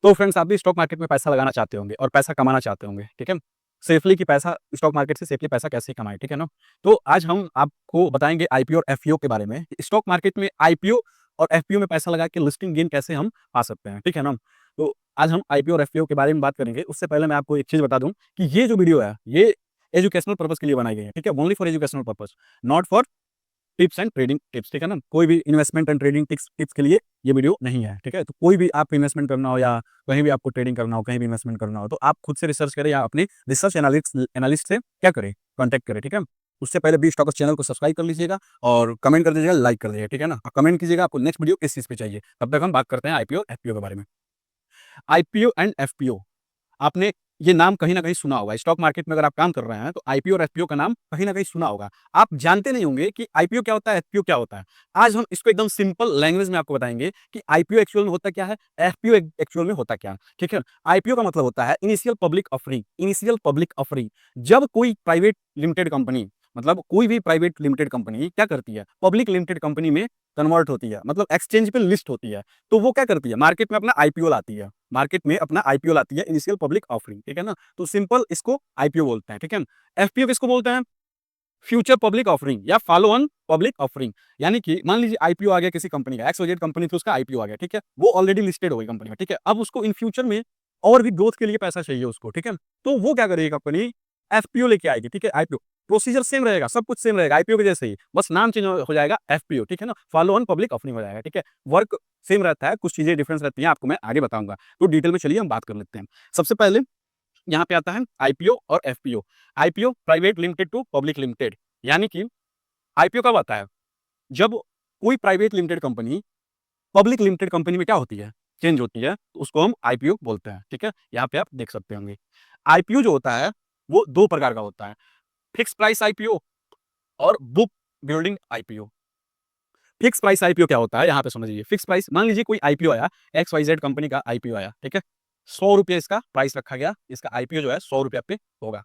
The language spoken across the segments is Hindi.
तो फ्रेंड्स आप भी स्टॉक मार्केट में पैसा लगाना चाहते होंगे और पैसा कमाना चाहते होंगे, ठीक है? सेफली कि पैसा स्टॉक मार्केट से सेफली पैसा कैसे कमाएँ, ठीक है ना? तो आज हम आपको बताएँगे आईपीओ और एफपीओ के बारे में। स्टॉक मार्केट में आईपीओ और एफपीओ में पैसा लगा के लिस्टिंग गेन कैसे हम पा सकते हैं, ठीक है ना? तो आज हम आईपीओ और एफपीओ के बारे में बात करेंगे। उससे पहले मैं आपको एक चीज़ बता दूँ कि ये जो वीडियो है, ये एजुकेशनल पर्पज़ के लिए बनाई गई है, ठीक है? Only for educational purpose, not for tips and trading tips, ठीक है ना? कोई भी investment and trading tips tips के लिए ये वीडियो नहीं है, ठीक है? तो कोई भी आपको इन्वेस्टमेंट करना हो या कहीं भी आपको ट्रेडिंग करना हो, कहीं भी इन्वेस्टमेंट करना हो, तो आप खुद से रिसर्च करें या अपने रिसर्च एनालिस्ट एनालिस्ट से क्या करें? कॉन्टैक्ट करें, ठीक है? उससे पहले बी स्टॉकर्स चैनल को सब्सक्राइब कर लीजिएगा और कमेंट कर दीजिएगा, लाइक कर दीजिएगा, ठीक है ना? और कमेंट कीजिएगा आपको नेक्स्ट वीडियो किस चीज़ पे चाहिए। तब तक हम बात करते हैं आईपीओ, एफपीओ के बारे में। आईपीओ एंड एफपीओ आपने ये नाम कहीं न कहीं सुना होगा। स्टॉक मार्केट में अगर आप काम कर रहे हैं, तो आईपीओ और एफपीओ का नाम कहीं न कहीं सुना होगा। आप जानते नहीं होंगे कि आईपीओ क्या होता है, एफपीओ क्या होता है। आज हम इसको एकदम सिंपल लैंग्वेज में आपको बताएँगे कि आईपीओ एक्चुअल में होता क्या है, एफपीओ एक्चुअल में होता क्या है, ठीक है? आईपीओ का मतलब होता है initial public offering, initial public offering. जब कोई प्राइवेट लिमिटेड कंपनी मतलब कोई भी प्राइवेट लिमिटेड कंपनी क्या करती है, पब्लिक लिमिटेड कंपनी में कन्वर्ट होती है, मतलब एक्सचेंज पे लिस्ट होती है। तो वो क्या करती है, मार्केट में अपना आईपीओ लाती है। मार्केट में अपना आईपीओ लाती है, इनिशियल पब्लिक ऑफरिंग, ठीक है ना? तो सिंपल इसको आईपीओ बोलते हैं, ठीक है? एफपीओ किसको बोलते हैं? फ्यूचर पब्लिक ऑफरिंग या फॉलो ऑन पब्लिक ऑफरिंग। यानी कि मान लीजिए आईपीओ आ गया किसी कंपनी का, एक्स-वाई-जेड कंपनी थी, उसका आईपीओ आ गया, ठीक है? वो ऑलरेडी लिस्टेड हो गई कंपनी में, ठीक है? अब उसको इन फ्यूचर में और भी ग्रोथ के लिए पैसा चाहिए उसको, ठीक है? तो वो क्या करेगी कंपनी? एफपीओ लेके आएगी, ठीक है? आईपीओ प्रोसीजर सेम रहेगा, सब कुछ सेम रहेगा आईपीओ के जैसे ही, बस नाम चेंज हो जाएगा एफपीओ, ठीक है ना? फॉलो ऑन पब्लिक ऑफरिंग हो जाएगा, ठीक है? वर्क सेम रहता है, कुछ चीज़ें डिफरेंस रहती हैं, आपको मैं आगे बताऊँगा। तो डिटेल में चलिए हम बात कर लेते हैं। सबसे पहले यहाँ पे आता है आईपीओ और FPO. IPO private limited to public limited, यानी कि आईपीओ कब आता है? जब कोई private limited company public limited company में क्या होती है? चेंज होती है, तो उसको हम आईपीओ बोलते हैं, ठीक है? यहाँ पे आप देख सकते होंगे। आईपीओ जो होता है, वो 2 प्रकार का होता है, फिक्स प्राइस आईपीओ और book building IPO. Fix price IPO क्या होता है, यहाँ पे समझिए। फिक्स प्राइस मान लीजिए कोई आईपीओ आया, एक्स वाई जेड कंपनी का आईपीओ आया, ठीक है? ₹100 इसका प्राइस रखा गया, इसका आईपीओ जो है ₹100 पे होगा।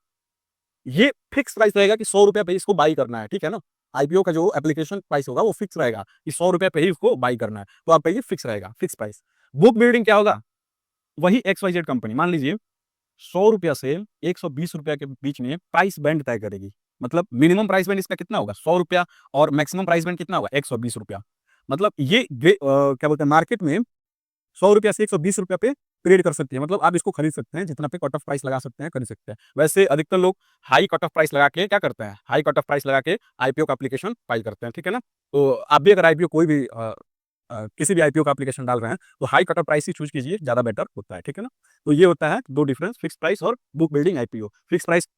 ये फिक्स प्राइस रहेगा कि ₹100 पे इसको बाई करना है, ठीक है ना? आईपीओ का जो एप्लीकेशन प्राइस होगा वो फिक्स रहेगा कि ₹100 पे ही इसको बाई करना है। तो आपका ये फिक्स रहेगा, फिक्स प्राइस। बुक बिल्डिंग क्या होगा? वही एक्स वाई जेड कंपनी मान लीजिए ₹100 से ₹120 के बीच में प्राइस बैंड तय करेगी। मतलब मिनिमम प्राइस बैंड इसका कितना होगा? ₹100 और मैक्सिमम प्राइस बैंड कितना होगा? ₹120। मतलब ये क्या बोलते हैं मार्केट में ₹100 से ₹120 पे ट्रेड कर सकती है। मतलब आप इसको खरीद सकते हैं, जितना पे कट ऑफ प्राइस लगा सकते हैं, खरीद सकते हैं। वैसे अधिकतर लोग हाई कट ऑफ प्राइस लगा के क्या करते हैं? हाई कट ऑफ प्राइस लगा के आईपीओ का एप्लीकेशन फाइल करते हैं, ठीक है ना? तो आप भी अगर आईपीओ कोई भी किसी भी आईपीओ का एप्लीकेशन डाल रहे हैं, तो हाई कट ऑफ प्राइस ही चूज़ कीजिए, ज़्यादा बेटर होता है, ठीक है ना? तो ये होता है 2 डिफरेंस फिक्स प्राइस और book building IPO. Fix price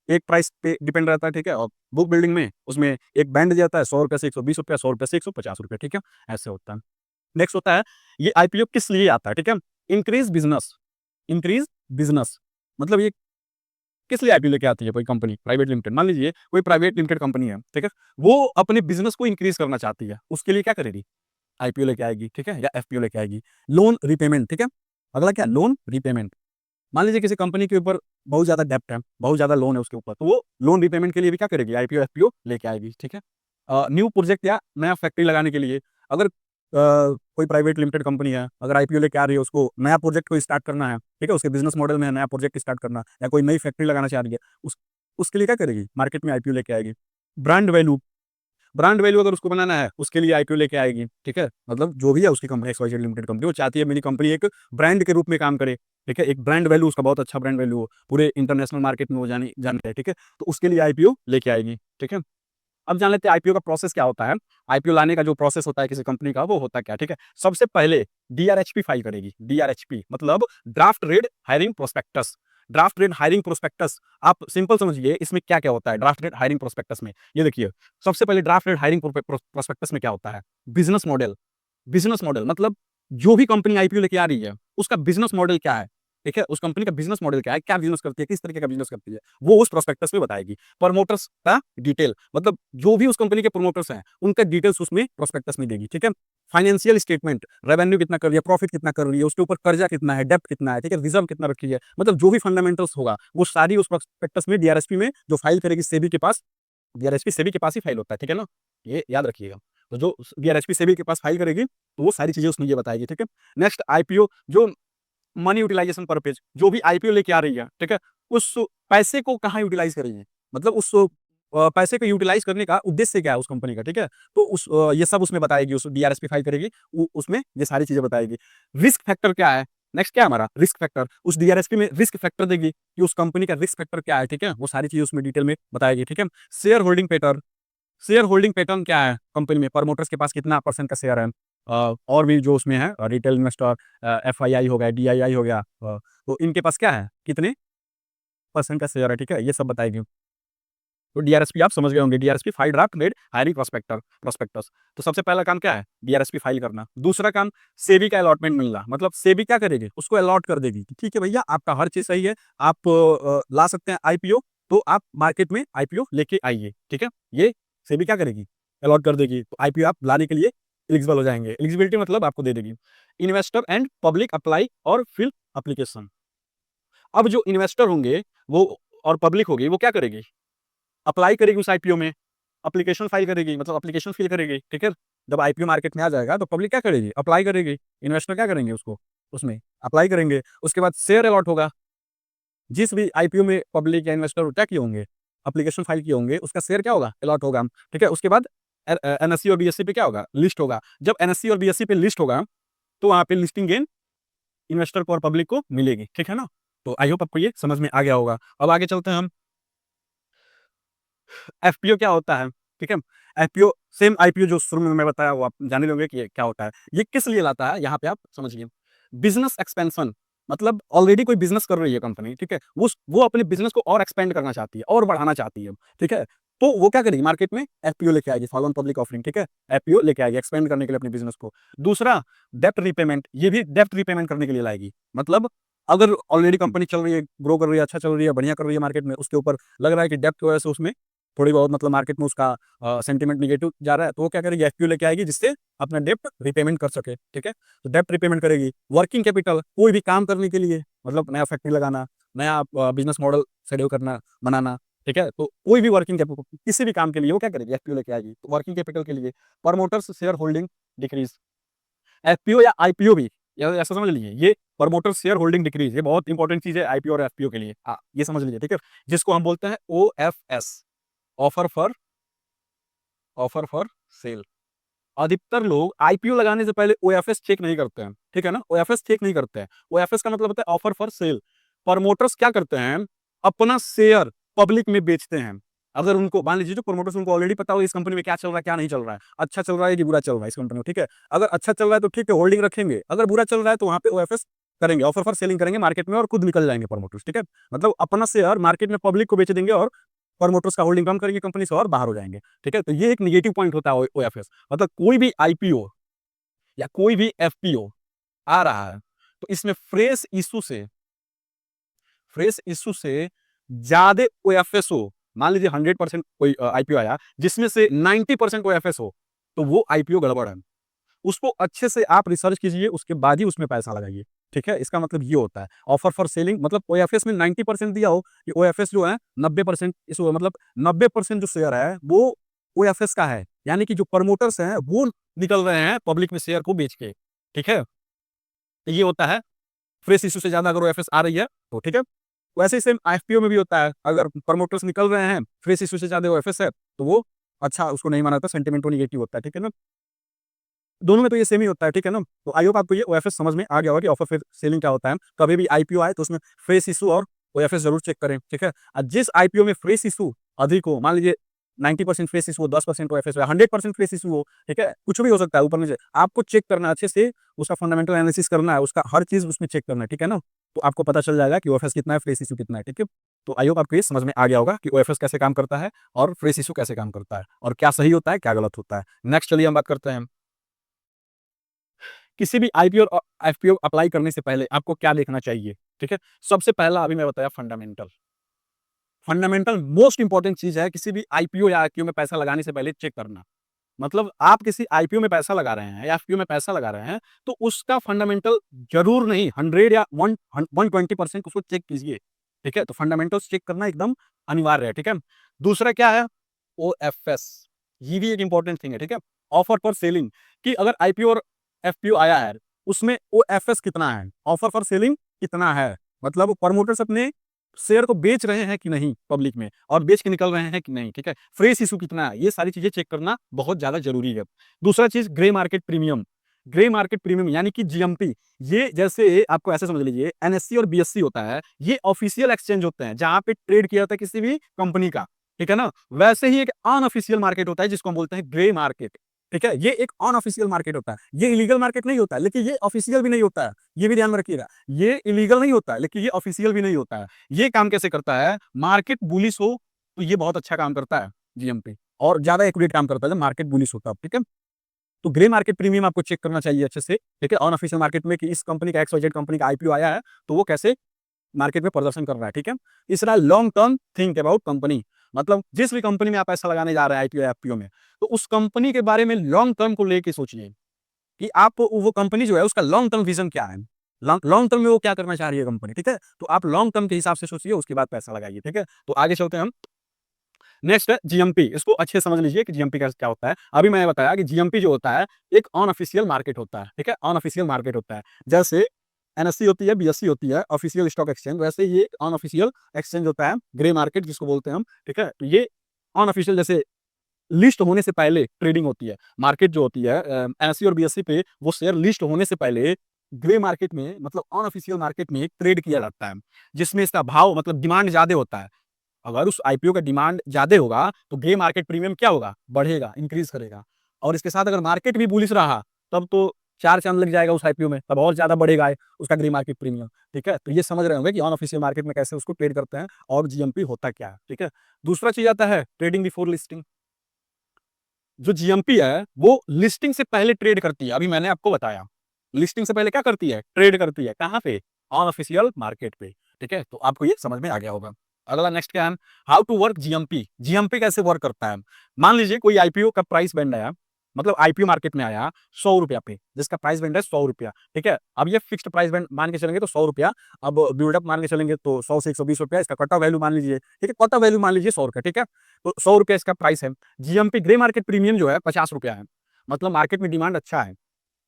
एक प्राइस पे डिपेंड रहता है, ठीक है? और बुक बिल्डिंग में उसमें एक बैंड दिया जाता है ₹100 से ₹120, ₹100 से ₹150, ठीक है? ऐसे होता है। नेक्स्ट होता है, ये आईपीओ किस लिए आता है, ठीक है? इंक्रीज़ बिज़नेस, इंक्रीज़ बिज़नेस मतलब ये किस लिए आईपीओ लेके आती है कोई कंपनी प्राइवेट लिमिटेड? मान लीजिए कोई प्राइवेट लिमिटेड कंपनी है, ठीक है? वो अपने बिज़नेस को इंक्रीज़ करना चाहती है, उसके लिए क्या करेगी? आईपीओ लेके आएगी, ठीक है? या एफपीओ लेके आएगी। लोन रीपेमेंट, ठीक है? अगला क्या? Loan repayment. मान लीजिए किसी कंपनी के ऊपर बहुत ज़्यादा डेब्ट है, बहुत ज़्यादा लोन है उसके ऊपर, तो वो लोन रीपेमेंट के लिए भी क्या करेगी? आईपीओ, एफपीओ लेके आएगी, ठीक है? न्यू प्रोजेक्ट या नया फैक्ट्री लगाने के लिए अगर कोई प्राइवेट लिमिटेड कंपनी है, अगर आईपीओ लेके आ रही है, उसको नया प्रोजेक्ट को स्टार्ट करना है, ठीक है? उसके बिज़नेस मॉडल में नया प्रोजेक्ट स्टार्ट करना या कोई नई फैक्ट्री लगाना चाह रही है, उसके लिए क्या करेगी? मार्केट में आईपीओ लेके आएगी। ब्रांड वैल्यू ब्रांड वैल्यू अगर उसको बनाना है, उसके लिए आईपीओ लेके आएगी, ठीक है? मतलब जो भी है उसकी company X Y Z limited company, वो चाहती है मेरी कंपनी एक ब्रांड के रूप में काम करे, ठीक है? एक ब्रांड वैल्यू उसका बहुत अच्छा ब्रांड वैल्यू हो, पूरे इंटरनेशनल मार्केट में वो जानी जानी रहे, ठीक है? तो उसके लिए आईपीओ लेके आएगी, ठीक है? अब जान लेते हैं आईपीओ का प्रोसेस क्या होता है। आईपीओ लाने का जो प्रोसेस होता है किसी कंपनी का, वो होता क्या है, ठीक है? सबसे पहले डीआरएचपी फाइल करेगी, डीआरएचपी मतलब draft red hiring prospectus. Draft red hiring prospectus आप सिंपल समझिए इसमें क्या-क्या होता है ड्राफ्ट रेड हायरिंग प्रोस्पेक्टस में। ये देखिए, सबसे पहले ड्राफ्ट रेड हायरिंग प्रोस्पेक्टस में क्या होता है? Business model. बिज़नेस मॉडल मतलब जो भी कंपनी आईपीओ लेके आ रही है, उसका बिज़नेस मॉडल क्या है? ठीक है? उस कंपनी का बिज़नेस मॉडल क्या है? क्या बिज़नेस करती है? किस तरीके का बिज़नेस करती है? वो उस प्रोस्पेक्टस में बताएगी। प्रमोटर्स का डिटेल मतलब जो भी उस कंपनी के प्रमोटर्स हैं, उनका डिटेल्स उसमें प्रोस्पेक्टस में देगी, ठीक है? फाइनेंशियल स्टेटमेंट, रेवेन्यू कितना कर रही है, प्रॉफिट कितना कर रही है, उसके ऊपर कर्जा कितना है, डेब्ट कितना है, ठीक है? रिजर्व कितना रखी है, मतलब जो भी फंडामेंटल्स होगा, वो सारी उस प्रोस्पेक्टस में डीआरएसपी में जो फाइल करेगी सेबी के पास, डीआरएसपी सेबी के पास ही फाइल होता है, ठीक है ना? ये याद रखिएगा। तो जो डीआरएसपी सेबी के पास फाइल करेगी, तो वो सारी चीज़ें उसमें ये बताएगी, ठीक है? नेक्स्ट आईपीओ जो मनी यूटिलाइजेशन परपेज, जो भी आईपीओ लेके आ रही है, ठीक है, उस पैसे को कहाँ यूटिलाइज करेंगे, मतलब उस पैसे को यूटिलाइज करने का उद्देश्य क्या है उस कंपनी का, ठीक है। तो ये सब उसमें बताएगी, उस डीआरएसपी फाइल करेगी, उसमें ये सारी चीजें बताएगी। रिस्क फैक्टर क्या है, नेक्स्ट क्या है हमारा रिस्क फैक्टर, उस डीआरएसपी में रिस्क फैक्टर देगी कि उस कंपनी का रिस्क फैक्टर क्या है, ठीक है, वो सारी चीजें उसमें डिटेल में बताएगी, ठीक है। Share holding pattern, share holding pattern क्या है कंपनी में, प्रमोटर्स के पास कितना परसेंट का शेयर है, और भी जो उसमें है रिटेल इन्वेस्टर, एफआईआई हो गया, डीआईआई हो गया, तो इनके पास क्या है, कितने परसेंट का शेयर है, ठीक है, ये सब बताएगी। तो डीआरएसपी आप समझ गए होंगे, DRSP file draft made hiring prospectus. तो सबसे पहला काम क्या है, डीआरएसपी फाइल करना। दूसरा काम सेबी का अलॉटमेंट मिलना, मतलब सेबी क्या करेगी, उसको अलॉट कर देगी कि ठीक है भैया, आपका हर चीज सही है, आप ला सकते हैं आईपीओ, तो आप मार्केट में आईपीओ लेके आइए, ठीक है। ये सेबी क्या करेगी, अलॉट कर देगी, तो आईपीओ आप लाने के लिए एलिजिबल हो जाएंगे। एलिजिबिलिटी मतलब आपको दे देगी। इन्वेस्टर एंड पब्लिक अप्लाई और फिल एप्लीकेशन। अब जो इन्वेस्टर होंगे वो और पब्लिक होगी, वो क्या करेगी, अप्लाई करेगी उस आईपीओ में, एप्लीकेशन फाइल करेगी, मतलब एप्लीकेशन फिल करेगी, ठीक है। जब आईपीओ मार्केट में आ जाएगा तो पब्लिक क्या करेगी, अप्लाई करेगी, इन्वेस्टर क्या करेंगे, उसको उसमें अप्लाई करेंगे। उसके बाद शेयर अलॉट होगा, जिस भी आईपीओ में पब्लिक या इन्वेस्टर क्या किए होंगे, एप्लीकेशन फाइल किए होंगे, उसका शेयर क्या होगा, अलॉट होगा, ठीक है। उसके बाद एनएससी और बीएससी पे क्या होगा, लिस्ट होगा। जब एनएससी और बीएससी पे लिस्ट होगा तो वहां पे लिस्टिंग गेन इन्वेस्टर को और पब्लिक को मिलेगी, ठीक है ना। तो आई होप आपको ये समझ में आ गया होगा। अब आगे चलते हैं हम, एफपीओ क्या होता है, ठीक है। एफपीओ सेम आईपीओ जो शुरू में मैं बताया, वो आप जान ही लोगे कि ये क्या होता है। ये किस लिए लाता है, यहाँ पे आप समझिए। बिजनेस एक्सपेंशन, मतलब ऑलरेडी कोई बिजनेस कर रही है कंपनी, ठीक है, वो अपने बिजनेस को और एक्सपेंड करना चाहती है और बढ़ाना चाहती है, ठीक है। तो वो क्या करेगी, मार्केट में एफपीओ लेके आएगी, फॉलो ऑन पब्लिक ऑफरिंग, ठीक है। एफपीओ लेके आएगी एक्सपेंड करने के लिए अपने बिजनेस को। दूसरा, डेप्ट रीपेमेंट, ये भी डेप्ट रीपेमेंट करने के लिए लाएगी। मतलब अगर ऑलरेडी कंपनी चल रही है, ग्रो कर रही है, अच्छा चल रही है, बढ़िया कर रही है मार्केट में, उसके ऊपर लग रहा है कि डेप्ट की वजह से उसमें थोड़ी बहुत, मतलब मार्केट में उसका सेंटीमेंट निगेटिव जा रहा है, तो वो क्या करेगी, एफपीओ लेके आएगी, जिससे अपना डेप्ट रिपेमेंट कर सके, ठीक है। तो डेप्ट रिपेमेंट करेगी। वर्किंग कैपिटल, कोई भी काम करने के लिए, मतलब नया फैक्ट्री लगाना, नया बिजनेस मॉडल शेड्यूल करना, बनाना, ठीक है। तो कोई भी वर्किंग कैपिटल किसी भी काम के लिए वो क्या करेगी, एफपीओ लेके आएगी। तो वर्किंग कैपिटल के लिए promoters share holding decrease, FPO या आईपीओ भी, ऐसा समझ लीजिए, ये प्रमोटर शेयर होल्डिंग डिक्रीज, ये बहुत इंपॉर्टेंट चीज है आईपीओ और एफपीओ के लिए, ये समझ लीजिए, ठीक है। जिसको हम बोलते हैं ओएफएस, ऑफर फॉर सेल। अधिकतर लोग आईपीओ लगाने से पहले ओएफएस चेक नहीं करते हैं, ठीक है ना, ओएफएस चेक नहीं करते हैं। ओएफएस का मतलब होता है ऑफर फॉर सेल। प्रमोटर्स क्या करते हैं, अपना शेयर पब्लिक में बेचते हैं। अगर उनको मान लीजिए, जो प्रमोटर्स, उनको ऑलरेडी पता हो इस कंपनी में क्या चल रहा है, क्या नहीं चल रहा है, अच्छा चल रहा है कि बुरा चल रहा है इस कंपनी में, ठीक है। अगर अच्छा चल रहा है तो ठीक है, होल्डिंग रखेंगे, अगर बुरा चल रहा है तो वहां पे ओएफएस करेंगे, ऑफर फॉर सेलिंग करेंगे मार्केट में, और खुद निकल जाएंगे प्रमोटर्स, ठीक है। मतलब अपना शेयर मार्केट में पब्लिक को बेच देंगे और प्रमोटर्स का होल्डिंग कम करेंगे कंपनी से और बाहर हो जाएंगे, ठीक है। तो ये एक निगेटिव पॉइंट होता है ओएफएस। मतलब कोई भी आईपीओ या कोई भी एफपीओ आ रहा है तो इसमें फ्रेश इशू से ज्यादा ओएफएस हो, मान लीजिए 100% कोई आईपीओ आया जिसमें से 90% ओएफएस हो, तो वो आईपीओ गड़बड़ है। उसको अच्छे से आप रिसर्च कीजिए, उसके बाद ही उसमें पैसा लगाइए, ठीक है। इसका मतलब ये होता है ऑफर फॉर सेलिंग, मतलब ओएफएस में 90% दिया हो कि ओएफएस जो है 90% इस, मतलब 90% जो शेयर है वो ओएफएस का है, यानी कि जो प्रमोटर्स हैं वो निकल रहे हैं पब्लिक में शेयर को बेच के, ठीक है। तो ये होता है फ्रेश इशू से ज्यादा अगर ओएफएस आ रही है तो, ठीक है। वैसे ही सेम आईपीओ में भी होता है, अगर प्रमोटर्स निकल रहे हैं, फ्रेश इशू से ज्यादा ओएफएस है, तो वो अच्छा उसको नहीं माना जाता, सेंटीमेंट निगेटिव होता है, ठीक है ना। दोनों में तो ये सेम ही होता है, ठीक है ना। तो आई होप आपको ये ओएफएस समझ में आ गया होगा कि ऑफर फिर सेलिंग क्या होता है। कभी भी आईपीओ आए तो उसमें फ्रेश इशू और ओएफएस जरूर चेक करें, ठीक है। और जिस आईपीओ में फ्रेश इशू अधिक हो, मान लीजिए 90% फ्रेश इशू हो, 10% ओएफएस हो, 100% फ्रेश इशू हो, ठीक है, कुछ भी हो सकता है ऊपर नीचे, आपको चेक करना अच्छे से, उसका फंडामेंटल एनालिसिस करना है, उसका हर चीज उसमें चेक करना है, ठीक है ना। तो आपको पता चल जाएगा कि ओएफएस कितना है, फ्रेश इशू कितना है, ठीक है। तो आई होप आपको ये समझ में आ गया होगा कि ओएफएस कैसे काम करता है और फ्रेश इशू कैसे काम करता है, और क्या सही होता है क्या गलत होता है। नेक्स्ट चलिए हम बात करते हैं, किसी भी आईपीओ और एफपीओ अप्लाई करने से पहले आपको क्या देखना चाहिए, ठीक है। सबसे पहला अभी मैं बताया फंडामेंटल, फंडामेंटल मोस्ट इंपॉर्टेंट चीज है किसी भी आईपीओ या आईपीओ में पैसा लगाने से पहले चेक करना। मतलब आप किसी आईपीओ में पैसा लगा रहे हैं या एफपीओ में पैसा लगा रहे हैं तो उसका फंडामेंटल जरूर नहीं 100 या 120% उसको चेक कीजिए, ठीक है। तो फंडामेंटल्स चेक करना एकदम अनिवार्य है, ठीक है। दूसरा क्या है, ओएफएस, ये भी एक इंपॉर्टेंट थिंग है, ठीक है। ऑफर फॉर सेलिंग, कि अगर आईपीओ और एफपीओ आया है उसमें ओएफएस कितना है, ऑफर फॉर सेलिंग कितना है, मतलब प्रमोटर्स अपने शेयर को बेच रहे हैं कि नहीं पब्लिक में, और बेच के निकल रहे हैं कि नहीं, ठीक है। फ्रेश इशू कितना है, ये सारी चीजें चेक करना बहुत ज्यादा जरूरी है। दूसरा चीज grey market premium. Grey market premium यानी कि जीएमपी, ये जैसे आपको ऐसे समझ लीजिए एनएससी और बीएससी होता है, ये ऑफिशियल एक्सचेंज होते हैं जहां पे ट्रेड किया जाता है किसी भी कंपनी का, ठीक है ना। वैसे ही एक अनऑफिशियल मार्केट होता है जिसको हम बोलते हैं ग्रे मार्केट, ठीक है। ये एक अनऑफिशियल मार्केट होता है, ये इलीगल मार्केट नहीं होता है, लेकिन ये ऑफिशियल भी नहीं होता है, ये भी ध्यान में रखिएगा। ये इलीगल नहीं होता है, लेकिन ये ऑफिशियल भी नहीं होता है। ये काम कैसे करता है, मार्केट बुलिश हो तो ये बहुत अच्छा काम करता है जीएमपी, और ज्यादा एक्यूरेट काम करता है जब मार्केट बुलिश होता है, ठीक है। तो ग्रे मार्केट प्रीमियम आपको चेक करना चाहिए अच्छे से, ठीक है, अनऑफिशियल मार्केट में कि इस कंपनी का XYZ कंपनी का आईपीओ आया है तो वो कैसे मार्केट में प्रदर्शन कर रहा है, ठीक है। तीसरा long term think about company, मतलब जिस भी कंपनी में आप पैसा लगाने जा रहे हैं आईपीओ एफपीओ में, तो उस कंपनी के बारे में लॉन्ग टर्म को लेके सोचिए कि आप वो कंपनी जो है उसका लॉन्ग टर्म विजन क्या है, लॉन्ग टर्म में वो क्या करना चाह रही है कंपनी, ठीक है। तो आप लॉन्ग टर्म के हिसाब से सोचिए, उसके बाद पैसा लगाइए, ठीक है। तो आगे चलते हैं हम। नेक्स्ट है जीएमपी, इसको अच्छे समझ लीजिए कि जीएमपी क्या होता है। अभी मैंने बताया कि जीएमपी जो होता है एक अनऑफिशियल मार्केट होता है, ठीक है, अनऑफिशियल मार्केट होता है। जैसे एनएससी होती है, बीएससी होती है, ऑफिशियल स्टॉक एक्सचेंज, वैसे ये एक अनऑफिशियल एक्सचेंज होता है, ग्रे मार्केट जिसको बोलते हैं हम, ठीक है। तो ये अनऑफिशियल, जैसे लिस्ट होने से पहले ट्रेडिंग होती है, मार्केट जो होती है एनएससी और बीएससी पे, वो शेयर लिस्ट होने से पहले ग्रे मार्केट में, मतलब अनऑफिशियल मार्केट में ट्रेड किया जाता है, जिसमें इसका भाव मतलब डिमांड ज्यादा होता है। अगर उस आईपीओ का डिमांड ज्यादा होगा तो ग्रे मार्केट प्रीमियम क्या होगा, बढ़ेगा, इंक्रीज करेगा। और इसके साथ अगर मार्केट भी बुलिश रहा तब तो चार चांद लग जाएगा उस आईपीओ में, तब और ज्यादा बढ़ेगा उसका ग्रे मार्केट प्रीमियम, ठीक है। तो ये समझ रहे होंगे कि अनऑफिशियल मार्केट में कैसे उसको ट्रेड करते हैं और जीएमपी होता क्या है, ठीक है। दूसरा चीज आता है ट्रेडिंग बिफोर लिस्टिंग। जो जीएमपी है वो लिस्टिंग से पहले ट्रेड करती है, अभी मैंने आपको बताया लिस्टिंग से पहले क्या करती है, ट्रेड करती है, कहां पे, अनऑफिशियल मार्केट पे, ठीक है। तो आपको ये समझ में आ गया होगा। अगला नेक्स्ट क्या है, how to work GMP. GMP कैसे वर्क करता है। मान लीजिए कोई आईपीओ का प्राइस बैंड आया, मतलब आईपीओ मार्केट में आया 100 रुपया पे, जिसका प्राइस बैंड है 100 रुपया, ठीक है। अब ये फिक्स्ड प्राइस बैंड मान के चलेंगे तो 100 रुपया, अब बिल्डअप मान के चलेंगे तो 100 से 120 रुपया, इसका कट ऑफ वैल्यू मान लीजिए, ठीक है, कट ऑफ वैल्यू मान लीजिए 100 रुपया, ठीक है। तो 100 रुपया इसका प्राइस है। जीएमपी ग्रे मार्केट प्रीमियम जो है 50 रुपया है, मतलब मार्केट में डिमांड अच्छा है,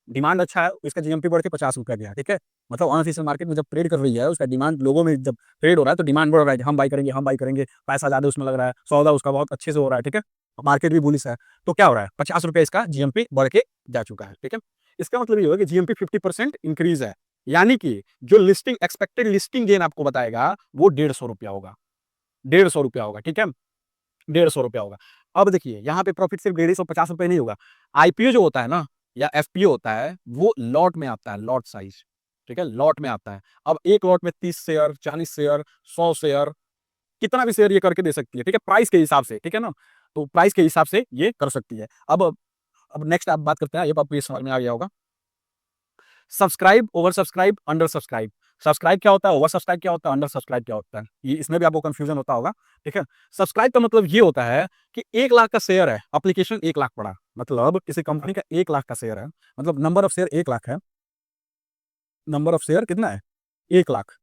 डिमांड अच्छा है, इसका जीएमपी बढ़ के 50 रुपया गया, ठीक है। मतलब अनऑफिशियल मार्केट में जब ट्रेड कर रही है, उसका डिमांड लोगों में जब ट्रेड हो रहा है तो डिमांड बढ़ रहा है कि हम बाई करेंगे, हम बाई करेंगे, पैसा ज्यादा उसमें लग रहा है, सौदा उसका बहुत अच्छे से हो रहा है, ठीक है। मार्केट भी बुलिश है, तो क्या हो रहा है, 50 रुपया इसका जीएमपी बढ़ के जा चुका है, ठीक है। इसका मतलब ये होगा कि जीएमपी 50% इंक्रीज है, यानी कि जो लिस्टिंग एक्सपेक्टेड लिस्टिंग गेन आपको बताएगा वो 150 रुपया होगा, 150 रुपया होगा, ठीक है, 150 रुपया होगा। अब देखिए यहाँ पे प्रॉफिट सिर्फ 150 रुपये नहीं होगा। आईपीओ जो होता है ना या एफपीओ होता है वो लॉट में आता है, लॉट साइज, ठीक है, लॉट में आता है। अब एक लॉट में 30 शेयर, 40 शेयर, 100 शेयर, कितना भी शेयर ये करके दे सकती है, ठीक है, प्राइस के हिसाब से, ठीक है ना। तो प्राइस के हिसाब से ये कर सकती है। अब नेक्स्ट आप बात करते हैं, ये आपको ये समझ में आ गया होगा, subscribe, over subscribe, under subscribe. Subscribe क्या होता है, ओवर सब्सक्राइब क्या होता है, अंडर सब्सक्राइब क्या होता है, ये इसमें भी आपको कंफ्यूजन होता होगा, ठीक है। सब्सक्राइब का मतलब ये होता है कि 1 लाख का शेयर है, एप्लीकेशन 1 लाख पड़ा, मतलब किसी कंपनी का 1 लाख का शेयर है, मतलब नंबर ऑफ शेयर 1 लाख है, नंबर ऑफ शेयर कितना है, 1 लाख।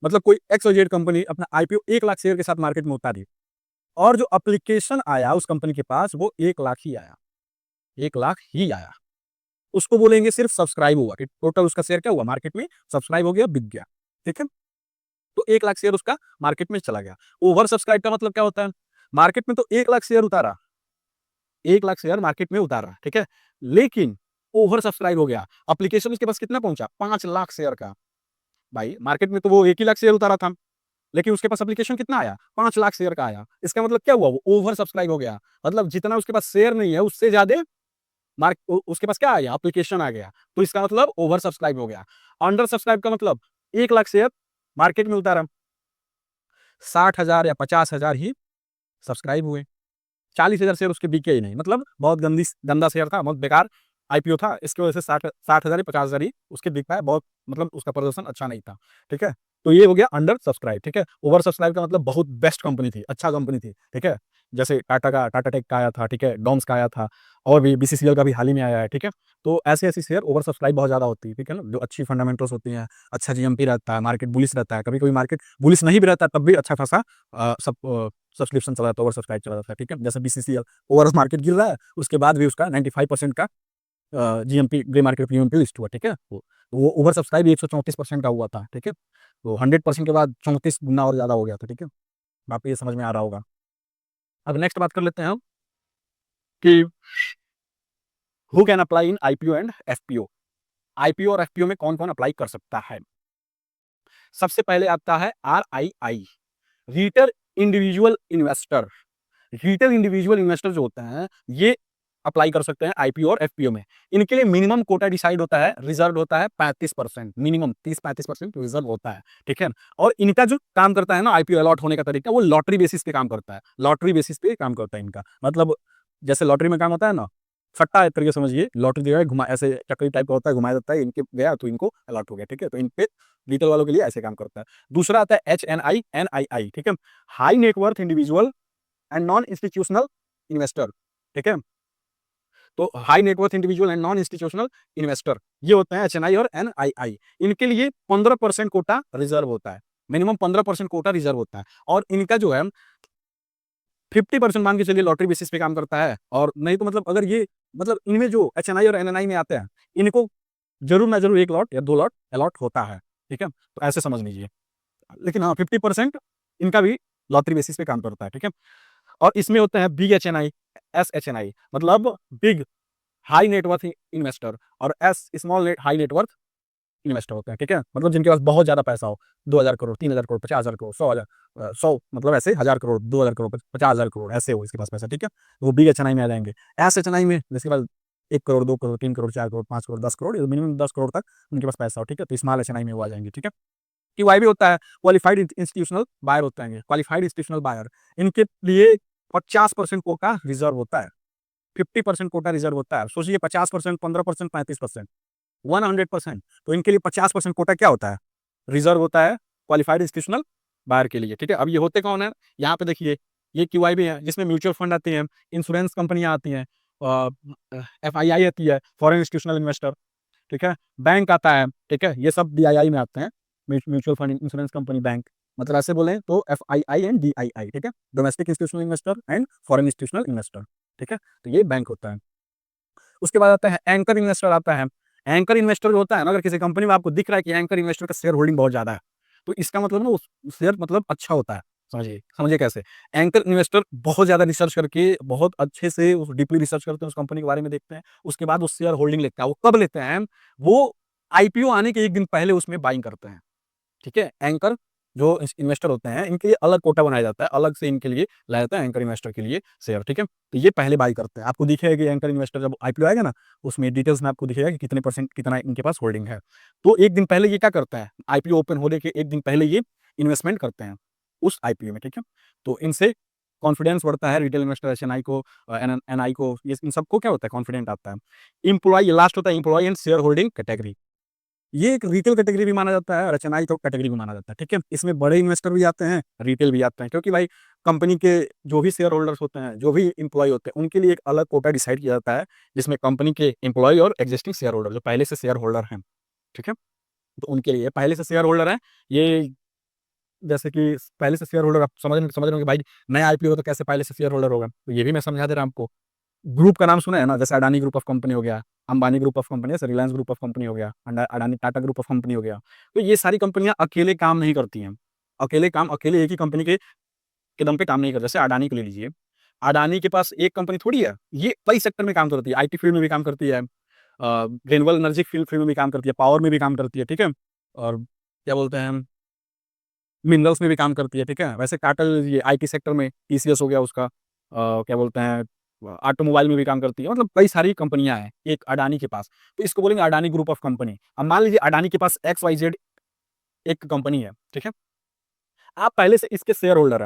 मतलब कोई XYZ कंपनी अपना आईपीओ 1 लाख शेयर के साथ मार्केट में उतारी, और जो एप्लीकेशन आया उस कंपनी के पास वो 1 लाख ही आया, 1 लाख ही आया, उसको बोलेंगे सिर्फ सब्सक्राइब हुआ, कि टोटल उसका शेयर क्या हुआ, मार्केट में सब्सक्राइब हो गया, बिक गया, ठीक है। तो 1 लाख शेयर उसका मार्केट में चला गया। ओवर सब्सक्राइब का मतलब क्या होता है, मार्केट में तो 1 लाख शेयर उतारा, 1 लाख शेयर मार्केट में उतारा, ठीक है, लेकिन ओवर सब्सक्राइब हो गया, एप्लीकेशन उसके पास कितना पहुंचा, 5 लाख शेयर का। भाई मार्केट में तो वो 1 ही लाख शेयर उतारा था, लेकिन उसके पास एप्लीकेशन कितना आया, 5 लाख शेयर का आया। इसका मतलब क्या हुआ, वो ओवर सब्सक्राइब हो गया, मतलब जितना उसके पास शेयर नहीं है उससे ज्यादा उसके पास क्या आ गया, एप्लीकेशन आ गया, तो इसका मतलब ओवर सब्सक्राइब हो गया। अंडर सब्सक्राइब का मतलब 1 लाख शेयर मार्केट में उतारा, 60,000 या 50,000 ही सब्सक्राइब हुए, 40,000 शेयर उसके बिके ही नहीं, मतलब बहुत गंदा शेयर था, बहुत बेकार आईपीओ था, इसकी वजह से 60,000 या 50,000 ही उसके बिक पाए, बहुत मतलब उसका प्रदर्शन अच्छा नहीं था, ठीक है। तो ये हो गया अंडर सब्सक्राइब, ठीक है। ओवर सब्सक्राइब का मतलब बहुत बेस्ट कंपनी थी, अच्छा कंपनी थी, ठीक है। जैसे टाटा टेक का आया था, ठीक है, डॉम्स का आया था, और भी बीसीसीएल का भी हाल ही में आया है, ठीक है। तो ऐसे ऐसी शेयर ओवर सब्सक्राइब बहुत ज्यादा होती है, ठीक है ना, जो अच्छी फंडामेंटल्स होती हैं, अच्छा जीएमपी रहता है, मार्केट बुलिश रहता है, कभी कभी मार्केट बुलिश नहीं भी रहता तब भी अच्छा खासा सब सब्सक्रिप्शन चला जाता है, ओवर सब्सक्राइब चला जाता है, ठीक है। जैसे बीसीसीएल ओवर मार्केट गिर रहा है उसके बाद भी उसका 95% का जीएमपी ग्रे मार्केट प्रीमियम पे लिस्ट हुआ, ठीक है। वो ओवर सब्सक्राइब 134% का हुआ था, ठीक है। तो 100% के बाद 34 गुना और ज़्यादा हो गया था, ठीक है। आपको ये समझ में आ रहा होगा। अब नेक्स्ट बात कर लेते हैं हम कि who can apply in IPO and FPO. IPO और एफपीओ में कौन कौन अप्लाई कर सकता है। सबसे पहले आता है RII, retail individual investor. Retail individual investor जो होते हैं ये अप्लाई कर सकते हैं आईपीओ और एफपीओ में। इनके लिए मिनिमम कोटा डिसाइड होता है, रिजर्व होता है 35%, मिनिमम 30-35% रिजर्व होता है, ठीक है। और इनका जो काम करता है ना आईपीओ अलॉट होने का तरीका, वो लॉटरी बेसिस पे काम करता है। लॉटरी बेसिस पे काम करता है इनका, मतलब जैसे लॉटरी में काम होता है ना, सट्टा एक तरीके से समझिए, लॉटरी दिया है, घुमा ऐसे चक्री टाइप का होता है, घुमाया जाता है, इनके गया तो इनको अलॉट हो गया, ठीक है। तो इन पे रिटेल वालों के लिए ऐसे काम करता है। दूसरा आता है HNI NII, ठीक है, high net worth individual and non institutional investor, ठीक है। तो high net worth individual and non institutional investor ये होते हैं HNI और NII। इनके लिए 15% कोटा रिजर्व होता है, मिनिमम 15% कोटा रिजर्व होता है। और इनका जो है 50% मान के चलिए लॉटरी बेसिस पे काम करता है। और नहीं तो मतलब अगर ये मतलब इनमें जो HNI और NNI में आते हैं, इनको जरूर ना जरूर 1 लॉट या 2 लॉट अलॉट होता है, ठीक है। तो ऐसे समझ लीजिए। लेकिन हाँ 50% इनका भी लॉटरी बेसिस पे काम करता है, ठीक है। और इसमें होते हैं बिग HNI, SHNI, मतलब बिग हाई नेटवर्थ इन्वेस्टर, और स्मॉल हाई नेटवर्थ इन्वेस्टर होते हैं, ठीक है। मतलब जिनके पास बहुत ज्यादा पैसा हो, 2,000 करोड़, 3,000 करोड़, 50,000 करोड़, 100,000, 100 मतलब ऐसे 1,000 करोड़, 2,000 करोड़, 50,000 करोड़ ऐसे हो इसके पास पैसा, ठीक है। तो वो बिग HNI में आ जाएंगे। SHNI में जिसके पास 1 करोड़, 2 करोड़, 3 करोड़, 4 करोड़, 5 करोड़, 10 करोड़, मिनिमम 10 करोड़ तक उनके पास पैसा हो, ठीक है। तो स्मॉल HNI में वो आ जाएंगे, ठीक है। QI भी होता है, क्वालिफाइड इंस्टीट्यूशनल बायर होते हैं, क्वालिफाइड इंस्टीट्यूशनल बायर। इनके लिए 50% कोटा रिजर्व होता है, 50% कोटा रिजर्व होता है। सोचिए 50%, 15%, 35%, 100%। तो इनके लिए 50% कोटा क्या होता है, रिजर्व होता है क्वालिफाइड इंस्टीट्यूशनल बायर के लिए, ठीक है। अब ये होते कौन है, यहाँ पे देखिए, ये QI भी है जिसमें म्यूचुअल फंड आती है, इंश्योरेंस कंपनियां आती हैं, FII आती है, फॉरेन इंस्टीट्यूशनल इन्वेस्टर, ठीक है, बैंक आता है, ठीक है। ये सब DII में आते हैं, mutual fund, insurance company, bank. मतलब ऐसे बोले तो FII एंड DII, ठीक है, domestic institutional investor and foreign institutional investor, ठीक है। तो ये बैंक होता है। उसके बाद आता है एंकर इन्वेस्टर आता है। एंकर इन्वेस्टर जो होता है ना, अगर किसी कंपनी में आपको दिख रहा है कि एंकर इन्वेस्टर का शेयर होल्डिंग बहुत ज्यादा है, तो इसका मतलब ना उस शेयर मतलब अच्छा होता है। समझिए समझिए कैसे। एंकर इन्वेस्टर बहुत ज्यादा रिसर्च करके, बहुत अच्छे से उस डीपली रिसर्च करते हैं, उस कंपनी के बारे में देखते हैं, उसके बाद उस शेयर होल्डिंग लेते हैं। वो कब लेते हैं, वो आईपीओ आने के 1 दिन पहले उसमें बाइंग करते हैं, ठीक है। एंकर जो इन्वेस्टर होते हैं इनके लिए अलग कोटा बनाया जाता है, अलग से इनके लिए लाया जाता है एंकर इन्वेस्टर के लिए शेयर, ठीक है। तो ये पहले बाई करते हैं। आपको दिखेगा कि एंकर इन्वेस्टर जब आईपीओ आएगा ना, उसमें डिटेल्स में आपको दिखेगा कि कितने परसेंट कितना इनके पास होल्डिंग है। तो 1 दिन पहले ये क्या करते हैं, आईपीओ ओपन होने के 1 दिन पहले ये इन्वेस्टमेंट करते हैं उस आईपीओ में, ठीक है। तो इनसे कॉन्फिडेंस बढ़ता है रिटेल इन्वेस्टर, HNI को, NNI को, ये इन सबको क्या होता है, कॉन्फिडेंट आता है। इंप्लॉय लास्ट होता है, employee and share holding category. ये एक रिटेल कैटेगरी भी माना जाता है और HNI तो कैटेगरी भी माना जाता है, ठीक है। इसमें बड़े इन्वेस्टर भी आते हैं, रिटेल भी आते हैं, क्योंकि भाई कंपनी के जो भी शेयर होल्डर्स होते हैं, जो भी इंप्लॉय होते हैं, उनके लिए एक अलग कोटा डिसाइड किया जाता है, जिसमें कंपनी के इंप्लॉय और एग्जिस्टिंग शेयर होल्डर जो पहले से शेयर होल्डर हैं, ठीक है। तो उनके लिए पहले से शेयर होल्डर है ये, जैसे कि पहले से शेयर होल्डर, आप समझ रहे हो कि भाई नया आईपीओ हो तो कैसे पहले से शेयर होल्डर होगा, तो ये भी मैं समझा दे रहा हूं आपको। ग्रुप का नाम सुना है ना, जैसे अडानी ग्रुप ऑफ कंपनी हो गया, अंबानी ग्रुप ऑफ कंपनी, जैसे रिलायंस ग्रुप ऑफ कंपनी हो गया, Adani Tata group of company हो गया। तो ये सारी कंपनियां अकेले काम नहीं करती हैं, अकेले एक ही कंपनी के दम पे काम नहीं करती। जैसे अडानी को ले लीजिए, अडानी के पास एक कंपनी थोड़ी है, ये कई सेक्टर में काम करती है, IT फील्ड में भी काम करती है, रिन्यूएबल एनर्जी फील्ड में भी काम करती है, पावर में भी काम करती है, ठीक है। और क्या बोलते हैं, मिनरल्स में भी काम करती है, ठीक है। वैसे टाटा ये IT सेक्टर में TCS हो गया उसका, क्या बोलते हैं, ऑटोमोबाइल में भी काम करती है। मतलब कई सारी कंपनियां हैं एक अडानी के पास, तो इसको बोलेंगे अडानी ग्रुप ऑफ कंपनी। अब मान लीजिए अडानी के पास XYZ एक कंपनी है, ठीक है। आप पहले से इसके शेयर होल्डर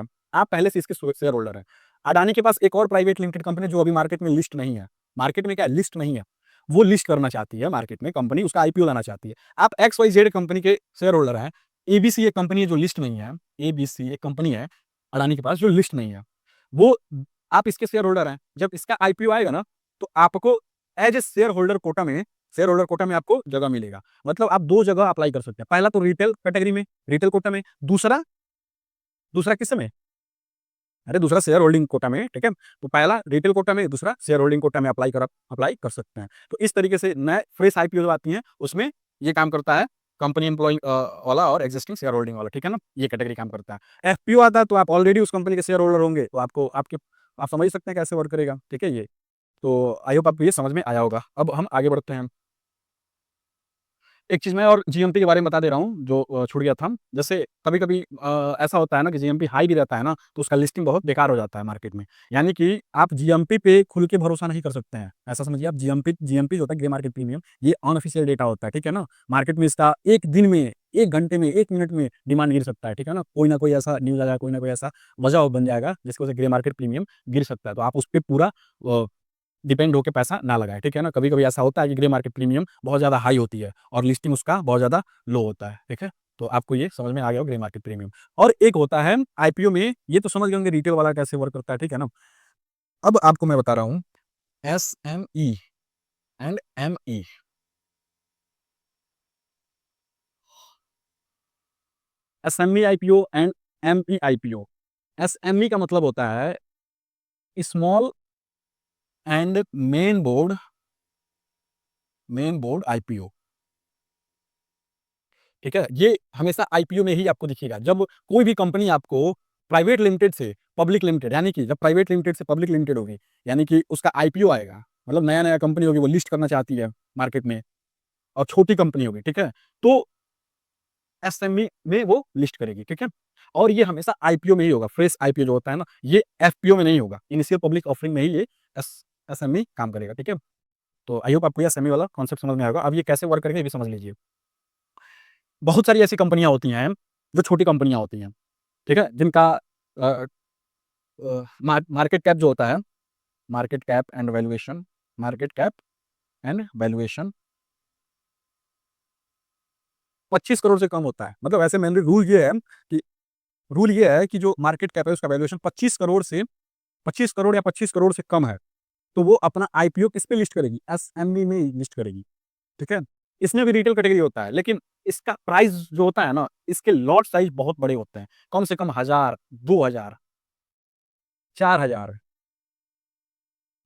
हैं, अडानी के पास एक और प्राइवेट लिमिटेड कंपनी जो अभी मार्केट में लिस्ट नहीं है, मार्केट में क्या लिस्ट नहीं है, वो लिस्ट करना चाहती है मार्केट में, कंपनी उसका आईपीओ लाना चाहती है। आप XYZ कंपनी के शेयर होल्डर हैं। ABC एक कंपनी है जो लिस्ट नहीं है, ABC एक कंपनी है अडानी के पास जो लिस्ट नहीं है, वो आप इसके शेयर होल्डर हैं। जब इसका आईपीओ आएगा ना, तो आपको as a share holder quota में आपको जगह मिलेगा। मतलब आप 2 जगह अप्लाई कर सकते हैं, पहला तो रिटेल कैटेगरी में, रिटेल कोटा में, दूसरा दूसरा किस में, अरे दूसरा शेयर होल्डिंग कोटा में, ठीक है। तो पहला रिटेल कोटा में, दूसरा शेयर होल्डिंग कोटा में अप्लाई कर सकते हैं। तो इस तरीके से नए फ्रेश आईपीओ जो आती हैं उसमें ये काम करता है, कंपनी एम्प्लॉइंग वाला और एग्जिस्टिंग शेयर होल्डिंग वाला, ठीक है ना, ये कैटेगरी काम करता है। एफपीओ आता है तो आप ऑलरेडी उस कंपनी के शेयर होल्डर होंगे, तो आपको आपके आप समझ सकते हैं कैसे वर्क करेगा, ठीक है। ये तो आई होप आपको ये समझ में आया होगा। अब हम आगे बढ़ते हैं। एक चीज़ मैं और जीएमपी के बारे में बता दे रहा हूँ जो छूट गया था। जैसे कभी-कभी ऐसा होता है ना कि जीएमपी हाई भी रहता है ना, तो उसका लिस्टिंग बहुत बेकार हो जाता है मार्केट में। यानी कि आप जीएमपी पे खुल के भरोसा नहीं कर सकते हैं। ऐसा समझिए आप, जीएमपी जीएमपी जो होता है ग्रे मार्केट प्रीमियम, ये अनऑफिशियल डेटा होता है, ठीक है ना। मार्केट में इसका 1 दिन में, 1 घंटे में, 1 मिनट में डिमांड गिर सकता है, ठीक है ना। कोई ना कोई ऐसा न्यूज़ आ जाएगा, कोई ना कोई ऐसा वजह बन जाएगा जिसकी वजह से ग्रे मार्केट प्रीमियम गिर सकता है। तो आप उस पे पूरा अ डिपेंड होके पैसा ना लगाएँ, ठीक है ना? कभी-कभी ऐसा होता है कि ग्रे मार्केट प्रीमियम बहुत ज़्यादा हाई होती है और लिस्टिंग उसका बहुत ज़्यादा लो होता है, ठीक है? तो आपको ये समझ में आ गया होगा ग्रे मार्केट प्रीमियम। और एक होता है आईपीओ में, ये तो समझ गए होंगे रिटेल वाला कैसे वर्क करता है, ठीक है ना? अब आपको मैं बता रहा हूँ SME and ME. SME IPO and ME IPO. SME का मतलब होता है small and main board IPO. ठीक है? ये हमेशा आईपीओ में ही आपको दिखेगा। जब कोई भी कंपनी आपको प्राइवेट लिमिटेड से पब्लिक लिमिटेड, यानी कि जब प्राइवेट लिमिटेड से पब्लिक लिमिटेड होगी, यानी कि उसका आईपीओ आएगा, मतलब नया-नया कंपनी होगी, वो लिस्ट करना चाहती है मार्केट में और छोटी कंपनी होगी, ठीक है? तो एसएमई में वो लिस्ट करेगी, ठीक है? और ये हमेशा आईपीओ में ही होगा, फ्रेश आईपीओ जो होता है ना, ये एफपीओ में नहीं होगा। इनिशियल पब्लिक ऑफरिंग में ही ये एसएमई काम करेगा, ठीक है? तो आई होप आपको ये एसएमई वाला कॉन्सेप्ट समझ में आएगा। अब ये कैसे वर्क करेगा ये भी समझ लीजिए। बहुत सारी ऐसी कंपनियाँ होती हैं, जो छोटी कंपनियाँ होती हैं, ठीक है? जिनका अ मार्केट कैप जो होता है, market cap and valuation 25 crore से कम होता है। मतलब ऐसे मेनली रूल ये है कि जो मार्केट कैप है उसका वैल्यूएशन 25 करोड़ या 25 करोड़ से कम है, तो वो अपना आईपीओ किस पे लिस्ट करेगी? एसएमई में ही लिस्ट करेगी, ठीक है? इसमें भी रिटेल कैटेगरी होता है, लेकिन इसका प्राइस जो होता है ना, इसके लॉट साइज़ बहुत बड़े होते हैं। कम से कम 1000, 2000, 4000,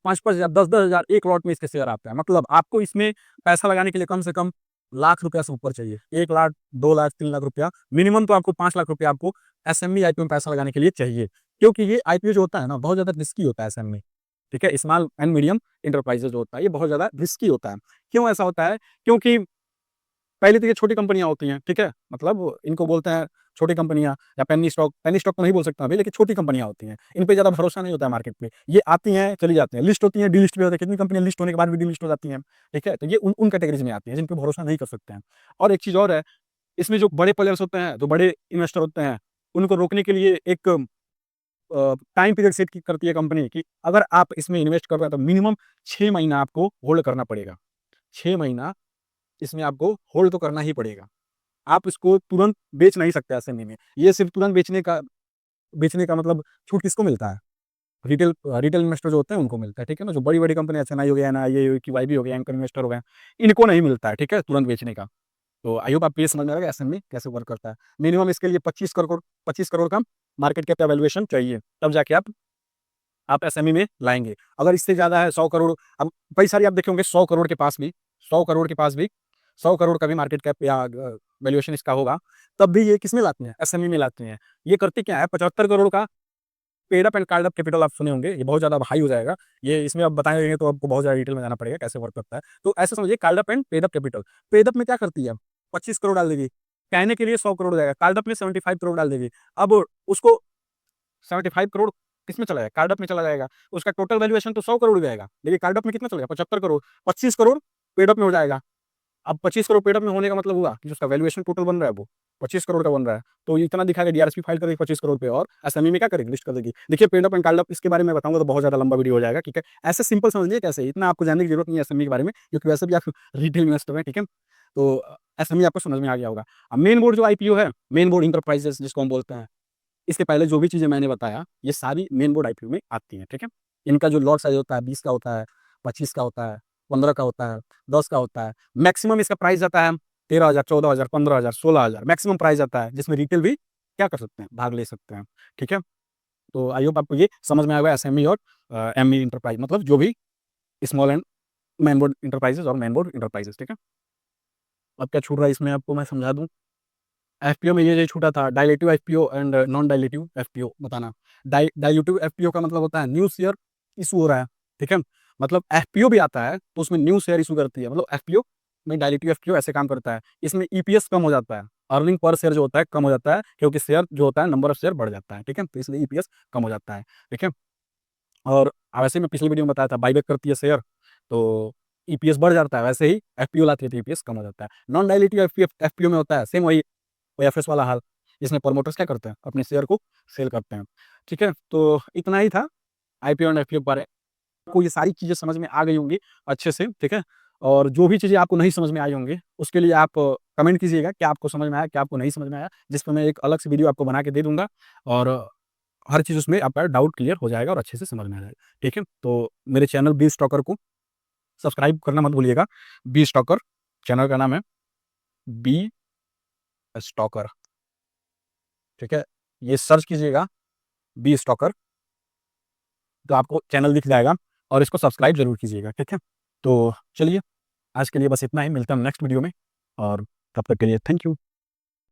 5-5 हज़ार, 10-10 हज़ार एक लॉट में इसके शेयर आते हैं। मतलब आपको इसमें पैसा लगाने के लिए कम से कम लाख रुपया से ऊपर चाहिए। 1 लाख, 2 लाख, 3 लाख रुपया, मिनिमम तो आपको 5 लाख रुपया आपको एसएमई आईपीओ में पैसा लगाने के लिए चाहिए। क्योंकि ये आईपीओ जो होता है ना, बहुत ज़्यादा रिस्की होता है एसएमई, ठीक है? स्मॉल एंड मीडियम एंटरप्राइजेज़ जो होता है, ये बहुत ज़्यादा रिस्की होता है। क्यों ऐसा होता है? क्योंकि पहले तो ये छोटी कंपनियाँ होती हैं, ठीक है? मतलब इनको बोलते हैं छोटी कंपनियाँ या पेनी स्टॉक तो नहीं बोल सकता अभी, लेकिन छोटी कंपनियाँ होती हैं। इन पे ज़्यादा भरोसा नहीं होता है मार्केट पे। ये आती हैं, चली जाती हैं, लिस्ट होती हैं, डीलिस्ट भी होती हैं। कितनी कंपनियाँ लिस्ट होने के बाद भी डीलिस्ट हो जाती हैं, ठीक है? तो ये उन उन कैटेगरीज़ में आती हैं, जिन पे भरोसा नहीं कर सकते हैं। और एक चीज़ और है, इसमें जो बड़े प्लेयर्स होते हैं, जो बड़े इन्वेस्टर होते हैं, उनको रोकने के लिए एक टाइम पीरियड सेट की करती है कंपनी कि अगर आप इसमें इन्वेस्ट कर रहे हैं, तो मिनिमम 6 महीना आपको होल्ड करना पड़ेगा। 6 महीना इसमें आपको होल्ड तो करना ही पड़ेगा। आप इसको तुरंत बेच नहीं सकते ऐसे में। ये सिर्फ़ तुरंत बेचने का मतलब छूट किसको मिलता है? रिटेल इन्वेस्टर जो होते हैं उनको मिलता है, ठीक है ना? जो बड़ी-बड़ी कंपनी एसएनआई हो गया, एनआईए हो गई, क्यूआईबी हो गया, एंकर इन्वेस्टर हो गए, इनको नहीं मिलता है, ठीक है? तुरंत बेचने का। तो आई होप आपको ये समझ में आएगा एसएमई कैसे वर्क करता है। मिनिमम इसके लिए 25 करोड़ का मार्केट कैप या वैल्यूएशन चाहिए, तब जाके आप एसएमई में लाएँगे। अगर इससे ज़्यादा है 100 करोड़, अब कई सारी आप देखे होंगे 100 करोड़ के पास भी 100 करोड़ के पास भी 100 करोड़ का भी मार्केट कैप या वैल्यूएशन इसका होगा, तब भी ये किसमें लाते हैं? एसएमई में लाते हैं। ये करते क्या है, 75 करोड़ का paid up and card up capital आप सुने होंगे, ये बहुत ज़्यादा हाई हो जाएगा। ये इसमें अब बताएँगे तो आपको बहुत ज़्यादा डिटेल में जाना पड़ेगा कैसे वर्क करता है। तो ऐसे समझिए card up and paid up capital. Paid up में क्या करती है? 25 करोड़ डाल देगी, कहने के लिए 100 करोड़ हो जाएगा। कार्ड अप में 75 करोड़ डाल देगी। अब उसको 75 करोड़ किसमें चला जाएगा? कार्डअप में चला जाएगा। उसका टोटल वैल्यूएशन तो 100 करोड़ हो जाएगा, लेकिन कार्डअप में कितना चलेगा? 75 करोड़। 25 करोड़ पेडअप में हो जाएगा। अब 25 करोड़ पेडअप में होने का मतलब हुआ कि जो उसका वैल्यूएशन टोटल बन रहा है वो 25 करोड़ का बन रहा है। तो ये इतना दिखाएगा, डीआरएसपी फाइल करेगी 25 करोड़ पे और एसएमई में क्या करेगी? लिस्ट कर देगी। देखिए पेडअप एंड कार्डअप इसके बारे में बताऊँगा तो बहुत ज़्यादा लंबा वीडियो हो जाएगा, ठीक है? ऐसे सिंपल समझिए कैसे, इतना आपको जानने की ज़रूरत नहीं है एसएमई के बारे में, क्योंकि वैसे भी आप रिटेल इन्वेस्टर हैं, ठीक है? तो एसएमई आपको समझ में आ गया होगा। अब मेन बोर्ड जो आईपीओ है, मेन बोर्ड एंटरप्राइजेज़ जिसको हम बोलते हैं, इसके पहले जो भी चीज़ें मैंने बताया, ये सारी मेन बोर्ड आईपीओ में आती हैं, ठीक है? इनका जो लॉट साइज़ होता है 20 का होता है, 25 का होता है, 15 का होता है, 10 का होता है। मैक्सिमम इसका प्राइस आता है 13,000, 14,000, 15,000, 16,000 मैक्सिमम प्राइस आता है, जिसमें रिटेल भी क्या कर सकते हैं? भाग ले सकते हैं, ठीक है? तो आई होप आपको ये समझ में आएगा एसएमई और एमई इंटरप्राइज मतलब जो भी small and main board enterprises और मैन बोर्ड इंटरप्राइजेस, ठीक है। अब क्या छूट रहा है इसमें आपको मैं समझा दूँ। एफपीओ में ये छूटा था डायलेटिव एफपीओ एंड नॉन डायलेटिव एफपीओ बताना। डायल्यूटिव एफपीओ का मतलब होता है न्यू शेयर इशू हो रहा है, ठीक है। मतलब एफपीओ भी आता है तो उसमें न्यू शेयर इशू करती है, मतलब एफपीओ में डायलेटिव एफपीओ ऐसे काम करता है। इसमें ईपीएस कम हो जाता है, अर्निंग पर शेयर जो होता है कम हो जाता है, क्योंकि शेयर जो होता है नंबर ऑफ शेयर बढ़ जाता है, ठीक है। तो इसलिए ईपीएस कम हो जाता है, ठीक है। और वैसे मैं पिछले वीडियो में बताया था बाईबैक करती है शेयर तो ईपीएस बढ़ जाता है, वैसे ही एफपीओ लाती है तो ईपीएस कम हो जाता है। नॉन डायलेटिव एफपीओ में होता है सेम वही ओएफएस वाला हाल, जिसमें प्रमोटर्स क्या करते हैं अपने शेयर को सेल करते हैं, ठीक है। तो इतना ही था आईपीओ एंड एफपीओ के बारे में। आपको ये सारी चीज़ें समझ में आ गई होंगी अच्छे से, ठीक है। और जो भी चीज़ें आपको नहीं समझ में आई होंगी उसके लिए आप कमेंट कीजिएगा क्या आपको समझ में आया, क्या आपको नहीं समझ में आया, जिस पर मैं एक अलग से वीडियो आपको बना के दे दूंगा और हर चीज़ उसमें आपका डाउट क्लियर हो जाएगा और अच्छे से समझ में आ जाएगा, ठीक है। तो मेरे चैनल बी स्टॉकर को सब्सक्राइब करना मत भूलिएगा। बी स्टॉकर चैनल का नाम है, बी स्टॉकर, ठीक है। ये सर्च कीजिएगा बी स्टॉकर तो आपको चैनल दिख जाएगा और इसको सब्सक्राइब जरूर कीजिएगा, ठीक है। तो चलिए आज के लिए बस इतना ही, मिलता हूँ नेक्स्ट वीडियो में और तब तक के लिए थैंक यू।